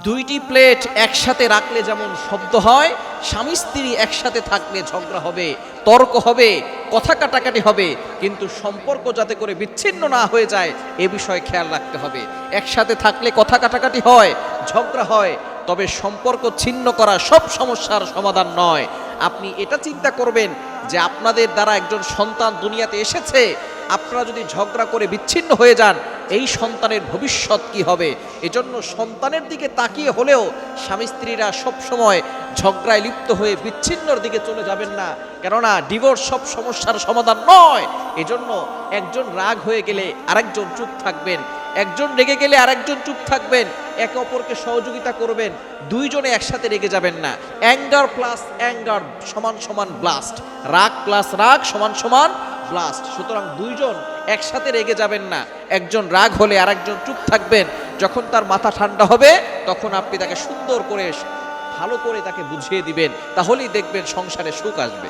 দুইটি প্লেট একসাথে রাখলে যেমন শব্দ হয়, স্বামী স্ত্রী একসাথে থাকলে ঝগড়া হবে, তর্ক হবে, কথা কাটাকাটি হবে, কিন্তু সম্পর্ক যাতে করে বিচ্ছিন্ন না হয়ে যায় এ বিষয়ে খেয়াল রাখতে হবে। একসাথে থাকলে কথা কাটাকাটি হয়, ঝগড়া হয়, তবে সম্পর্ক ছিন্ন করা সব সমস্যার সমাধান নয়। আপনি এটা চিন্তা করবেন যে আপনাদের দ্বারা একজন সন্তান দুনিয়াতে এসেছে, আপনারা যদি ঝগড়া করে বিচ্ছিন্ন হয়ে যান এই সন্তানের ভবিষ্যৎ কি হবে। এজন্য সন্তানের দিকে তাকিয়ে হলেও স্বামী স্ত্রীরা সবসময় ঝগড়ায় লিপ্ত হয়ে বিচ্ছিন্নর দিকে চলে যাবেন না, কেননা ডিভোর্স সব সমস্যার সমাধান নয়। এজন্য একজন রাগ হয়ে গেলে আরেকজন চুপ থাকবেন, একজন রেগে গেলে আরেকজন চুপ থাকবেন, একে অপরকে সহযোগিতা করবেন, দুইজনে একসাথে রেগে যাবেন না। অ্যাঙ্গার প্লাস অ্যাঙ্গার সমান সমান ব্লাস্ট, রাগ প্লাস রাগ সমান সমান ব্লাস্ট। সুতরাং দুইজন একসাথে রেগে যাবেন না, একজন রাগ হলে আরেকজন চুপ থাকবেন। যখন তার মাথা ঠান্ডা হবে তখন আপনি তাকে সুন্দর করে ভালো করে তাকে বুঝিয়ে দিবেন, তাহলেই দেখবেন সংসারে সুখ আসবে।